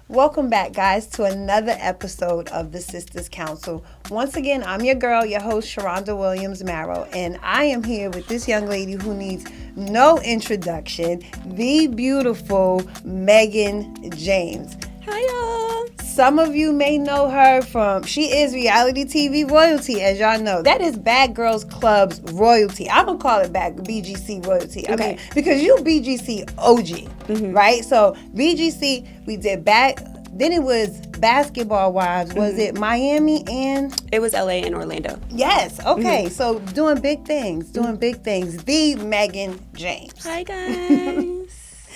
Welcome back, guys, to another episode of the Sistas Council. Once again, I'm your girl, your host, Sharonda Williams Marrow, and I am here with this young lady who needs no introduction, the beautiful Meghan James. Hi, y'all. Some of you may know her from, she is reality TV royalty, as y'all know. That is Bad Girls Club's royalty. I'm going to call it BGC royalty. Okay. I mean, because you BGC OG, right? So BGC, we did then it was Basketball Wives. Was it Miami and? It was LA and Orlando. Yes. Okay. So doing big things. The Meghan James. Hi, guys.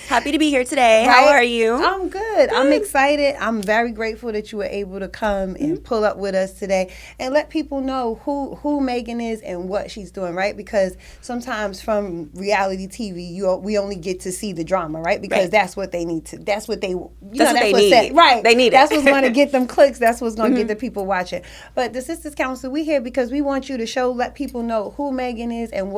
Happy to be here today. Right? How are you? I'm good. I'm excited. I'm very grateful that you were able to come and pull up with us today and let people know who Meghan is and what she's doing, right? Because sometimes from reality TV, we only get to see the drama, right? Because that's what they need to. That's what they. That's what they need. Right. They need it. That's what's going to get them clicks. That's what's going to get the people watching. But the Sistas Council, we here because we want you to let people know who Meghan is and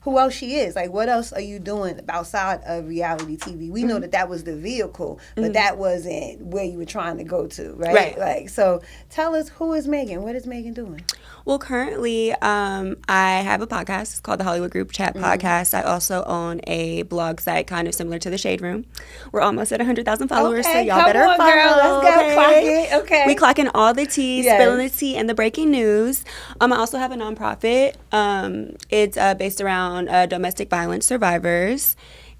who else she is. Like, what else are you doing outside of reality TV? We know that was the vehicle, but that wasn't where you were trying to go to, right? Like, so tell us, who is Meghan? What is Meghan doing? Well, currently, I have a podcast. It's called the Hollywood Group Chat Podcast. I also own a blog site kind of similar to the Shade Room. We're almost at 100,000 followers, so y'all better follow. Girl. Let's go clock it. Okay. We clocking all the tea, spilling the tea, and the breaking news. I also have a nonprofit. It's based around domestic violence survivors,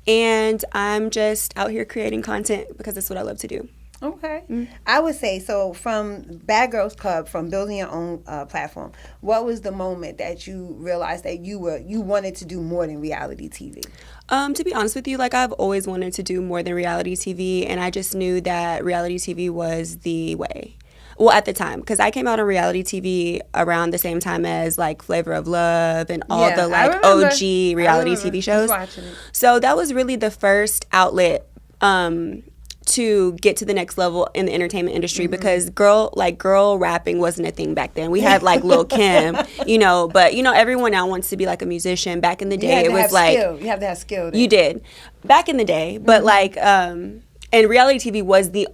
and I'm just out here creating content because it's what I love to do. Okay. I would say, so from Bad Girls Club, from building your own platform, what was the moment that you realized that you wanted to do more than reality TV? To be honest with you, like, I've always wanted to do more than reality TV, and I just knew that reality TV was the way. Well, at the time, because I came out on reality TV around the same time as, like, Flavor of Love and all the, like, OG reality TV shows. So that was really the first outlet to get to the next level in the entertainment industry, because girl rapping wasn't a thing back then. We had, like, Lil' Kim, but everyone now wants to be like a musician. Back in the day, it was like skill. You have to have skill. You did back in the day, but like and reality TV was the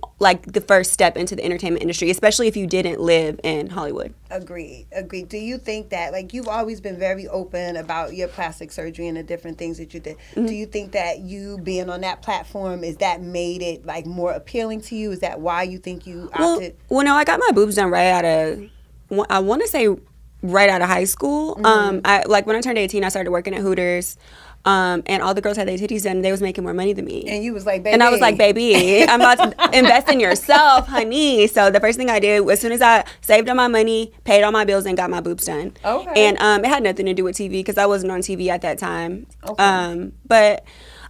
first step into the entertainment industry, especially if you didn't live in Hollywood. Agreed. Do you think that, like, you've always been very open about your plastic surgery and the different things that you did? Do you think that you being on that platform, is that made it, like, more appealing to you? Is that why you think you opted? Well, no, I got my boobs done right out of high school. When I turned 18, I started working at Hooters. And all the girls had their titties done, and they was making more money than me. And you was like, baby. And I was like, baby, I'm about to invest in yourself, honey. So the first thing I did, as soon as I saved all my money, paid all my bills, and got my boobs done. Okay. And it had nothing to do with TV, because I wasn't on TV at that time. Okay. But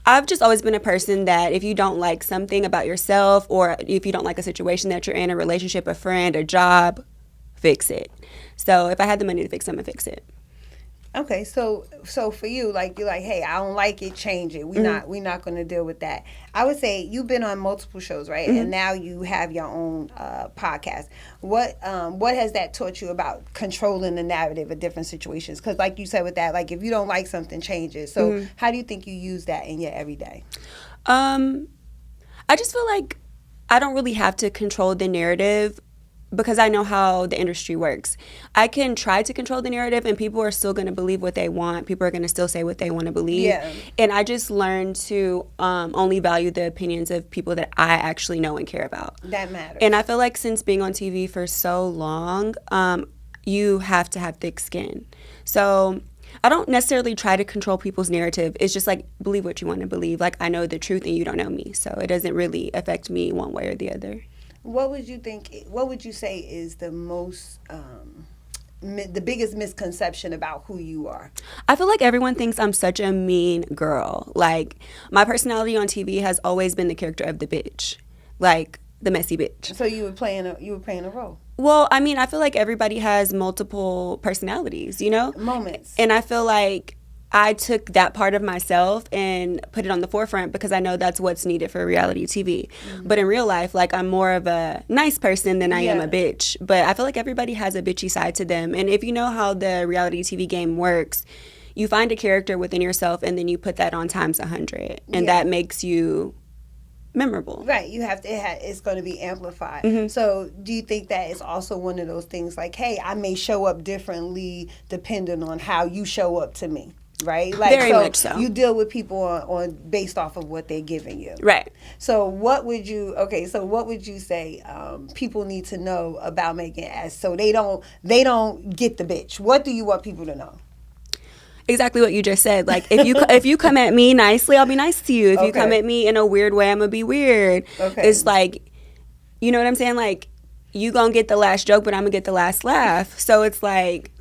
I've just always been a person that if you don't like something about yourself, or if you don't like a situation that you're in, a relationship, a friend, a job, fix it. So if I had the money to fix something, fix it. Okay, so for you, like, you're like, hey, I don't like it, change it. We're not going to deal with that. I would say you've been on multiple shows, right? And now you have your own podcast. What has that taught you about controlling the narrative of different situations? Because, like you said with that, like, if you don't like something, change it. So how do you think you use that in your everyday? I just feel like I don't really have to control the narrative, because I know how the industry works. I can try to control the narrative, and people are still going to believe what they want. People are going to still say what they want to believe. Yeah. And I just learned to only value the opinions of people that I actually know and care about. That matters. And I feel like since being on TV for so long, you have to have thick skin. So I don't necessarily try to control people's narrative. It's just like, believe what you want to believe. Like, I know the truth and you don't know me. So it doesn't really affect me one way or the other. What would you say is the most, the biggest misconception about who you are? I feel like everyone thinks I'm such a mean girl. Like, my personality on TV has always been the character of the bitch, like the messy bitch. So you were playing a role. Well, I mean, I feel like everybody has multiple personalities, moments. And I feel like I took that part of myself and put it on the forefront, because I know that's what's needed for reality TV. But in real life, like, I'm more of a nice person than I am a bitch. But I feel like everybody has a bitchy side to them. And if you know how the reality TV game works, you find a character within yourself, and then you put that on times 100. And that makes you memorable. Right. You have to, it's going to be amplified. So do you think that it's also one of those things like, hey, I may show up differently depending on how you show up to me? Right? Like, Very much so. You deal with people on based off of what they're giving you. Right. So what would you say people need to know about Meghan as so they don't get the bitch? What do you want people to know? Exactly what you just said. Like, if you come at me nicely, I'll be nice to you. If you come at me in a weird way, I'm gonna be weird. Okay. It's like, you know what I'm saying? Like, you gonna get the last joke, but I'm gonna get the last laugh. So it's like,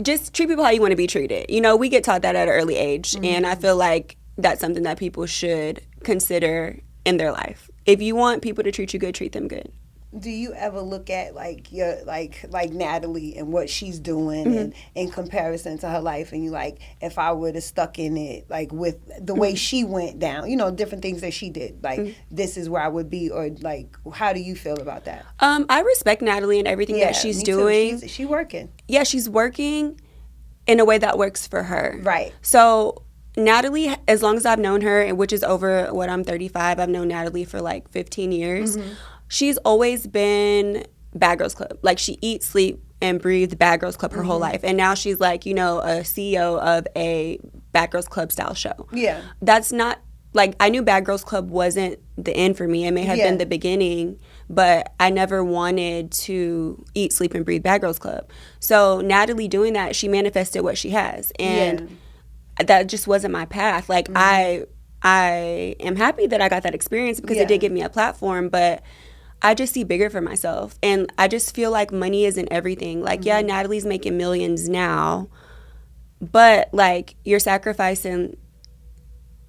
just treat people how you want to be treated. You know, we get taught that at an early age, and I feel like that's something that people should consider in their life. If you want people to treat you good, treat them good. Do you ever look at like your like Natalie and what she's doing and in comparison to her life, and you like, if I would have stuck in it like with the way she went down, you know, different things that she did, like this is where I would be, or like how do you feel about that? I respect Natalie and everything that she's doing. She's working. Yeah, she's working in a way that works for her. Right. So Natalie, as long as I've known her, which is over I'm 35, I've known Natalie for like 15 years. She's always been Bad Girls Club. Like, she eats, sleep, and breathes Bad Girls Club her whole life. And now she's like, you know, a CEO of a Bad Girls Club style show. Yeah. That's not, like, I knew Bad Girls Club wasn't the end for me. It may have been the beginning, but I never wanted to eat, sleep, and breathe Bad Girls Club. So Natalie doing that, she manifested what she has. And that just wasn't my path. Like, I am happy that I got that experience because it did give me a platform, but I just see bigger for myself. And I just feel like money isn't everything. Like, yeah, Natalie's making millions now, but, like, you're sacrificing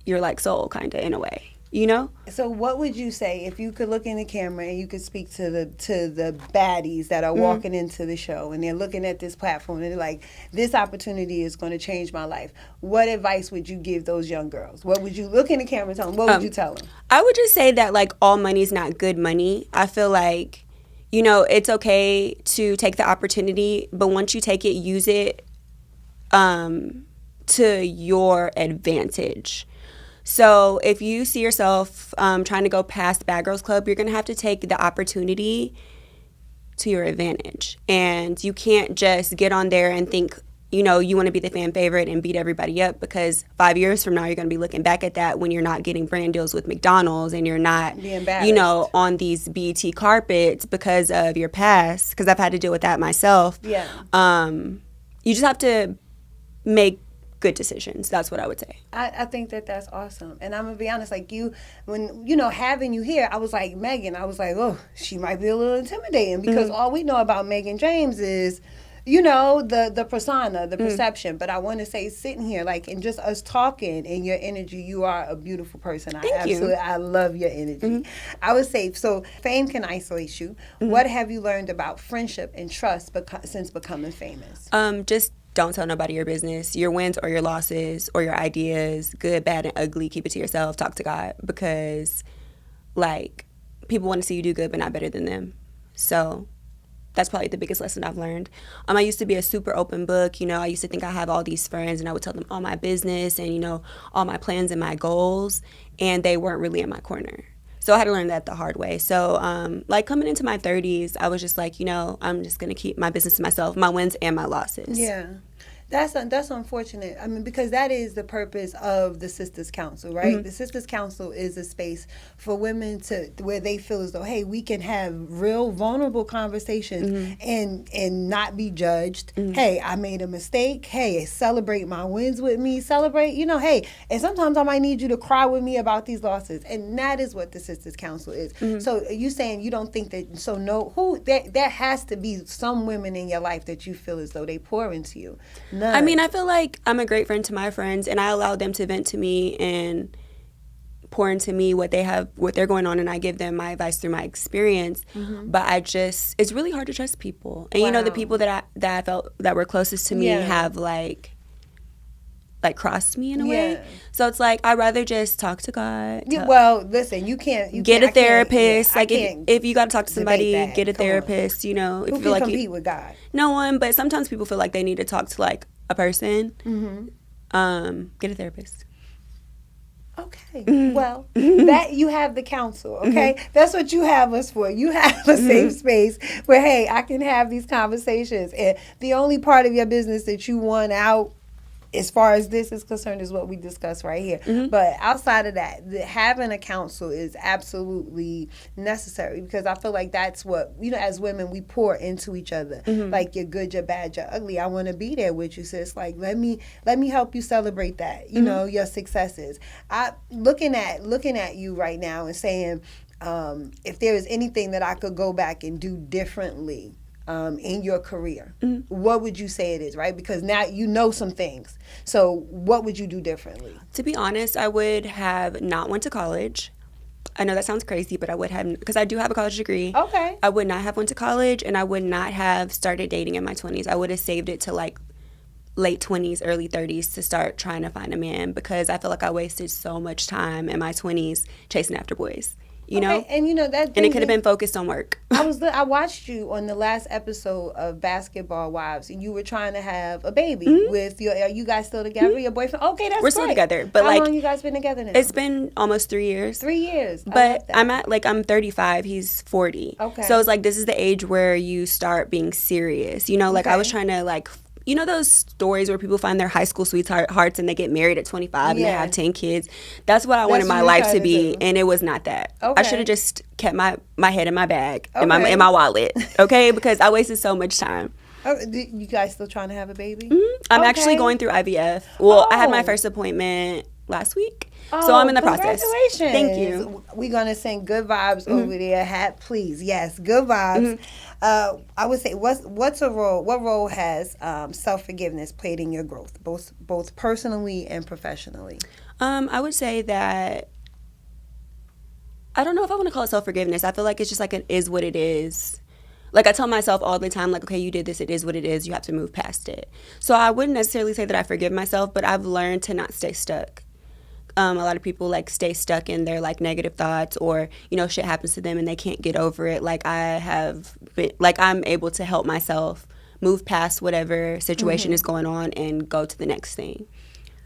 your, like, soul kind of in a way, you know? So what would you say if you could look in the camera and you could speak to the baddies that are walking into the show and they're looking at this platform and they're like, this opportunity is going to change my life. What advice would you give those young girls? What would you look in the camera and tell them? What would you tell them? I would just say that, like, all money's not good money. I feel like, you know, it's okay to take the opportunity, but once you take it, use it to your advantage. So if you see yourself trying to go past Bad Girls Club, you're going to have to take the opportunity to your advantage. And you can't just get on there and think, you know, you want to be the fan favorite and beat everybody up, because 5 years from now, you're going to be looking back at that when you're not getting brand deals with McDonald's and you're not, you know, on these BET carpets because of your past, because I've had to deal with that myself. Yeah. You just have to make good decisions. That's what I would say. I think that's awesome. And I'm going to be honest, like when, you know, having you here, I was like, Meghan, I was like, oh, she might be a little intimidating because all we know about Meghan James is, you know, the persona, the perception. But I want to say, sitting here, like, and just us talking and your energy, you are a beautiful person. Thank you. I love your energy. I would say, so fame can isolate you. What have you learned about friendship and trust since becoming famous? Just don't tell nobody your business, your wins or your losses or your ideas, good, bad, and ugly. Keep it to yourself. Talk to God, because, like, people want to see you do good, but not better than them. So that's probably the biggest lesson I've learned. I used to be a super open book. You know, I used to think I have all these friends, and I would tell them all my business and, you know, all my plans and my goals, and they weren't really in my corner. So I had to learn that the hard way. So, like, coming into my 30s, I was just like, you know, I'm just going to keep my business to myself, my wins and my losses. Yeah. That's unfortunate. I mean, because that is the purpose of the Sistas Council, right? The Sistas Council is a space for women where they feel as though, hey, we can have real vulnerable conversations and not be judged. Hey, I made a mistake. Hey, celebrate my wins with me. Celebrate, you know, hey, and sometimes I might need you to cry with me about these losses. And that is what the Sistas Council is. So are you saying you don't think that, so no, there has to be some women in your life that you feel as though they pour into you. I mean, I feel like I'm a great friend to my friends, and I allow them to vent to me and pour into me what they're going on, and I give them my advice through my experience. But it's really hard to trust people. And you know, the people that I felt that were closest to me have like crossed me in a way. So it's like, I'd rather just talk to God. Well, listen, you can't get a therapist. Like, if you got to talk to somebody, get a therapist. You know, who if you feel like compete with God? No one. But sometimes people feel like they need to talk to like a person. Get a therapist. Okay, well, that you have the council, okay? That's what you have us for. You have a safe space where, hey, I can have these conversations. And the only part of your business that you want out, as far as this is concerned, is what we discuss right here. But outside of that, having a council is absolutely necessary, because I feel like that's what, as women, we pour into each other. Like, you're good, you're bad, you're ugly. I want to be there with you, sis. Like, let me help you celebrate that, your successes. Looking at you right now and saying, if there is anything that I could go back and do differently in your career, what would you say it is, right? Because now you know some things. So what would you do differently? To be honest, I would have not went to college. I know that sounds crazy, but I would have, because I do have a college degree. Okay. I would not have went to college, and I would not have started dating in my 20s. I would have saved it to like late 20s, early 30s to start trying to find a man, because I feel like I wasted so much time in my 20s chasing after boys. You know, and that, and it could have been focused on work. I watched you on the last episode of Basketball Wives, and you were trying to have a baby with your. Are you guys still together? Your boyfriend? Okay, that's We're still together, but how long you guys been together now? It's been almost 3 years. 3 years, but I'm 35. He's 40. Okay, so it's like this is the age where you start being serious. I was trying to like. Those stories where people find their high school sweethearts and they get married at 25 and they have 10 kids? That's what I wanted my life to be, and it was not that. Okay. I should have just kept my head in my bag, in my wallet, okay? Because I wasted so much time. Oh, you guys still trying to have a baby? I'm actually going through IVF. Well, I had my first appointment last week. So I'm in the process. Congratulations. Thank you. We're going to send good vibes over there. Please. Yes, good vibes. I would say, what role has self-forgiveness played in your growth, both personally and professionally? I would say that, I don't know if I want to call it self-forgiveness. I feel like it's just like it is what it is. Like, I tell myself all the time, like, okay, you did this, it is what it is, you have to move past it. So I wouldn't necessarily say that I forgive myself, but I've learned to not stay stuck. A lot of people like stay stuck in their like negative thoughts, or shit happens to them and they can't get over it. Like, I have been, like, I'm able to help myself move past whatever situation is going on and go to the next thing.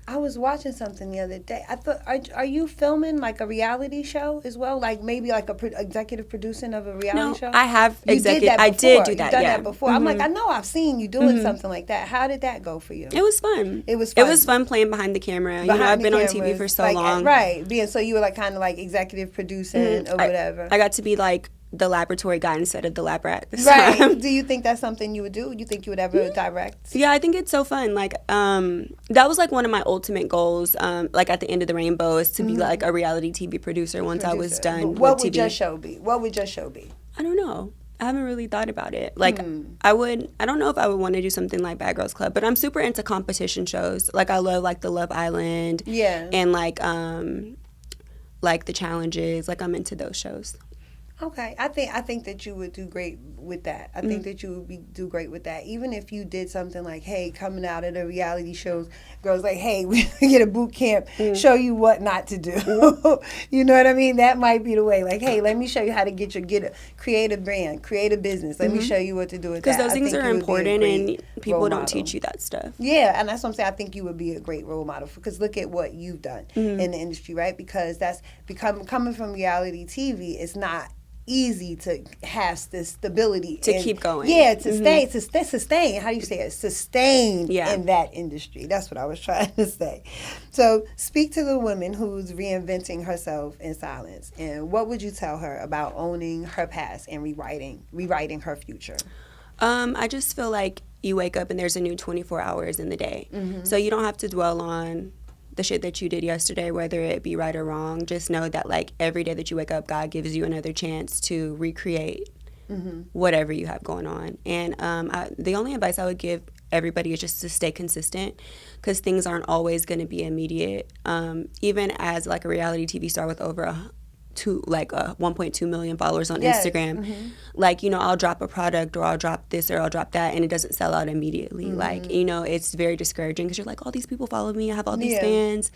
I was watching something the other day. I thought, are you filming like a reality show as well? Like maybe like executive producing of a reality show? I have executive. I did do that. You've done that before. I'm like, I know I've seen you doing something like that. How did that go for you? It was fun. It was fun playing behind the camera. I've been on TV for so long. Right. So you were like kind of like executive producing or whatever. I got to be like the laboratory guy instead of the lab rat. Right. Do you think that's something you would do? You think you would ever direct? Yeah, I think it's so fun. Like, that was like one of my ultimate goals. Like at the end of the rainbow is to be like a reality TV producer once I was done. What would your show be? I don't know. I haven't really thought about it. Like, I don't know if I would want to do something like Bad Girls Club, but I'm super into competition shows. Like, I love like the Love Island. Yeah. And like the challenges. Like, I'm into those shows. Okay, I think that you would do great with that. I think that you would do great with that. Even if you did something like, hey, coming out of the reality shows, girls like, hey, we get a boot camp, show you what not to do. You know what I mean? That might be the way. Like, hey, let me show you how to create a brand, create a business. Let me show you what to do with that. Because those things are important, and people don't teach you that stuff. Yeah, and that's what I'm saying. I think you would be a great role model, because look at what you've done in the industry, right? Because that's coming from reality TV. It's not easy to have this stability to keep going. Yeah, to sustain. How do you say it? Sustain in that industry. That's what I was trying to say. So speak to the woman who's reinventing herself in silence, and what would you tell her about owning her past and rewriting her future? I just feel like you wake up and there's a new 24 hours in the day. So you don't have to dwell on the shit that you did yesterday, whether it be right or wrong. Just know that like every day that you wake up, God gives you another chance to recreate whatever you have going on. And the only advice I would give everybody is just to stay consistent, because things aren't always going to be immediate. Even as like a reality TV star with over 1.2 million followers on Yes. Instagram. Mm-hmm. Like, you know, I'll drop a product or I'll drop this or I'll drop that and it doesn't sell out immediately. Mm-hmm. Like, you know, it's very discouraging because you're like, all these people follow me. I have all these Yeah. fans.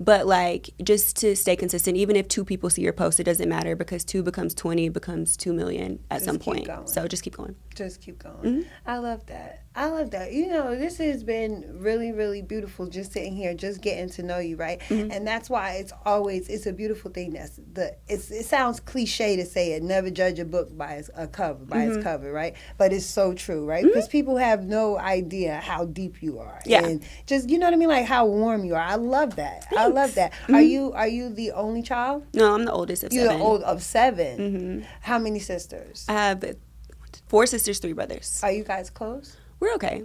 But like, just to stay consistent, even if 2 people see your post, it doesn't matter because 2 becomes 20, becomes 2 million at some point. Going. So just keep going. Just keep going. Mm-hmm. I love that. I love that. You know, this has been really, really beautiful just sitting here, just getting to know you, right? Mm-hmm. And that's why it's a beautiful thing. It sounds cliche to say it, never judge a book by its cover, Mm-hmm. its cover, right? But it's so true, right? Because people have no idea how deep you are. Yeah. And just, you know what I mean? Like how warm you are. I love that. Thanks. I love that. Mm-hmm. Are you the only child? No, I'm the oldest of You're 7. the old of 7. Mm-hmm. How many sisters? I have 4 sisters, 3 brothers. Are you guys close? We're okay.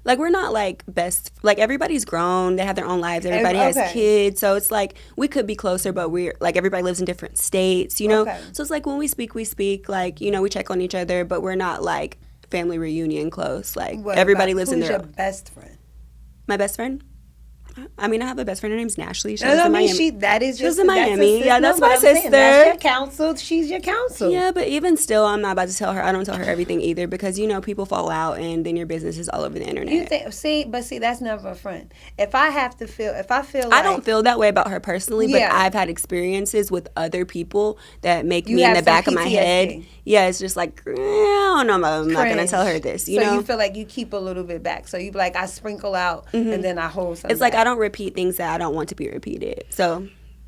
Like, we're not, like, best. Like, everybody's grown. They have their own lives. Everybody has kids. So it's, like, we could be closer, but we're, like, everybody lives in different states, you know? Okay. So it's, like, when we speak. Like, you know, we check on each other, but we're not, like, family reunion close. Like, everybody lives in their... Who's your best friend? My best friend? I mean, I have a best friend. Her name's Natalie. She No, lives I in mean, Miami. that is She your lives in Miami. Yeah, that's what my I'm saying. sister. That's your counsel. She's your counsel. Yeah, but even still, I'm not about to tell her. I don't tell her everything either because, you know, people fall out and then your business is all over the internet. You think? See, that's never a friend. If I feel like I don't feel that way about her personally, but Yeah. I've had experiences with other people that make You me in have the back some of my PTSD. head. Yeah, it's just like, I don't know, I'm not going to tell her this, you so know? you feel like you keep a little bit back. So you be like, I sprinkle out and then I hold something It's like back. I don't repeat things that I don't want to be repeated. So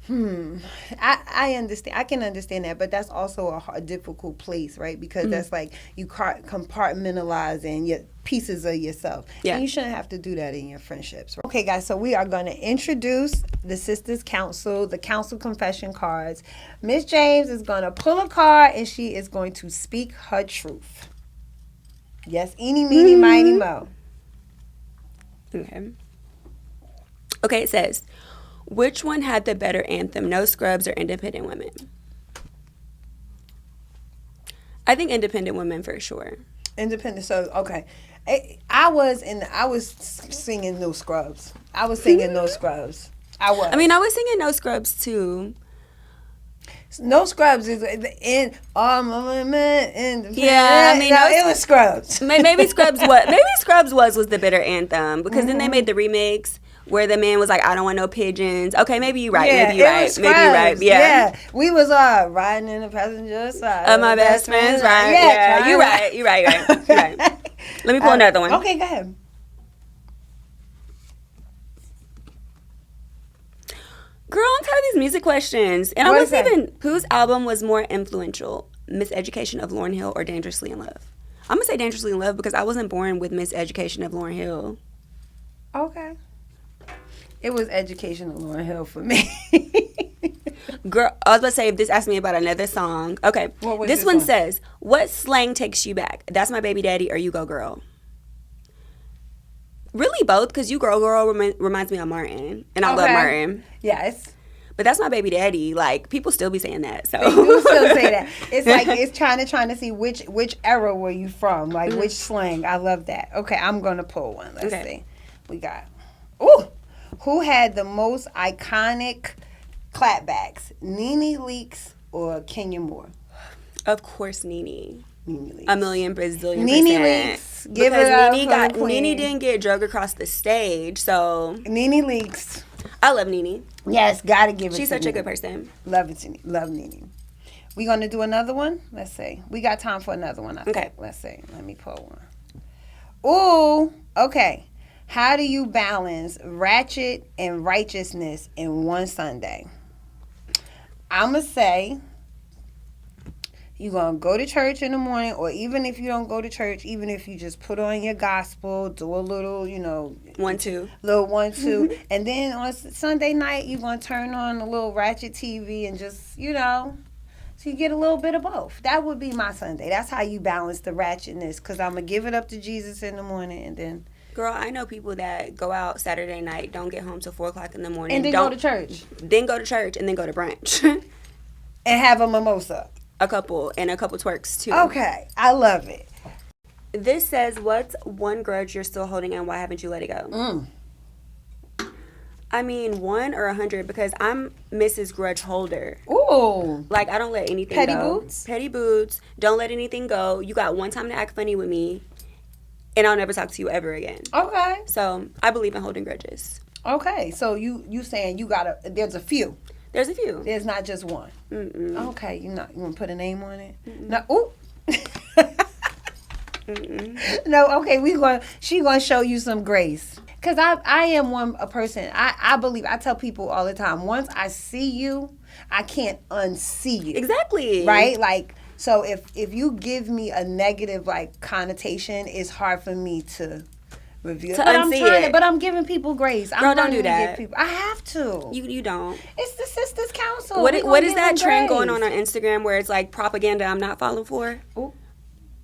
I understand. I can understand that, but that's also a difficult place, right? Because that's like you compartmentalizing your pieces of yourself. Yeah. And you shouldn't have to do that in your friendships. Right? Okay, guys, so we are going to introduce the Sistas Council, the council confession cards. Miss James is going to pull a card and she is going to speak her truth. Yes, eeny, meeny, miny, mo. Okay, it says, which one had the better anthem, No Scrubs or Independent Women? I think Independent Women for sure. Independent. So okay, I was singing No Scrubs. I was singing No Scrubs. I was singing No Scrubs too. No Scrubs is in all moment. Yeah, I mean, it was Scrubs. Maybe Scrubs was the better anthem because then they made the remix where the man was like, I don't want no pigeons. Okay, maybe you're right. Yeah, maybe you're right. Yeah. We was riding in the passenger side Of my best friend's ride. Yeah, You're right. You're right. Let me pull another one. Okay, go ahead. Girl, I'm tired of these music questions. And What is that? whose album was more influential? Miseducation of Lauryn Hill or Dangerously in Love? I'm going to say Dangerously in Love because I wasn't born with Miseducation of Lauryn Hill. Okay. It was Education of Lauryn Hill for me. Girl, I was about to say, if this asked me about another song. Okay. What was This this one one? says, what slang takes you back? That's My Baby Daddy or You Go Girl? Really both, because You Go Girl reminds me of Martin. And I love Martin. Yes. But That's My Baby Daddy. Like, people still be saying that. So They do still say that. It's like it's trying to see which era were you from, like which slang. I love that. Okay, I'm gonna pull one. Let's see. We got. Ooh, who had the most iconic clapbacks? Nene Leakes or Kenya Moore? Of course, Nene. Nene Leakes. A million Brazilian Nene percent. Leakes. Give it up for the queen. Nene didn't get drugged across the stage, so Nene Leakes. I love Nene. Yes, gotta give it. She's to such a Nene. good person. Love it. Love Nene. We gonna do another one? Let's see. We got time for another one. I think. Let's see. Let me pull one. Ooh. Okay. How do you balance ratchet and righteousness in one Sunday? I'ma say you're going to go to church in the morning, or even if you don't go to church, even if you just put on your gospel, do a little, 1-2. Little 1-2. And then on Sunday night, you're going to turn on a little Ratchet TV and just, so you get a little bit of both. That would be my Sunday. That's how you balance the ratchetness, because I'm going to give it up to Jesus in the morning and then... Girl, I know people that go out Saturday night, don't get home till 4 o'clock in the morning. And then go to church. Then go to church and then go to brunch. And have a mimosa. A couple twerks too. Okay, I love it. This says, what's one grudge you're still holding and why haven't you let it go? I mean, 1 or 100 because I'm Mrs. Grudge Holder. Ooh. Like, I don't let anything Petty go. boots? Petty boots. Don't let anything go. You got one time to act funny with me, and I'll never talk to you ever again. Okay. So, I believe in holding grudges. Okay. So you saying there's a few. There's a few. There's not just one. Mm-mm. Okay. You want to put a name on it? Mm-mm. No. Ooh. No, okay, she gonna show you some grace. Cause I am a person, I believe, I tell people all the time, once I see you, I can't unsee you. Exactly. Right? Like, so if you give me a negative like connotation, it's hard for me to review it. But I'm giving people grace. Girl, don't do that. I have to. You don't. It's the Sistas Council. What is that trend going on Instagram where it's like propaganda I'm not falling for? Ooh.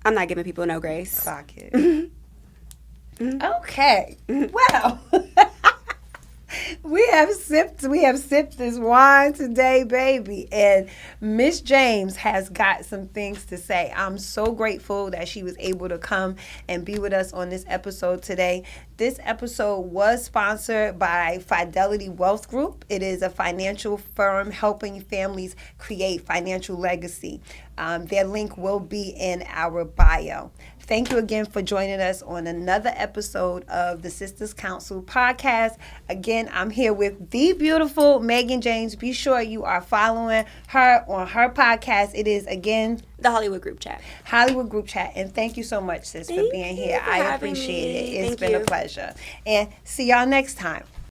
I'm not giving people no grace. Clock it. Okay. Well, we have sipped this wine today, baby. And Miss James has got some things to say. I'm so grateful that she was able to come and be with us on this episode today. This episode was sponsored by Fidelity Wealth Group. It is a financial firm helping families create financial legacy. Their link will be in our bio. Thank you again for joining us on another episode of the Sistas Council podcast. Again, I'm here with the beautiful Meghan James. Be sure you are following her on her podcast. It is, again, the Hollywood Group Chat. Hollywood Group Chat. And thank you so much, sis, for being here. I appreciate it. It's been a pleasure. And see y'all next time.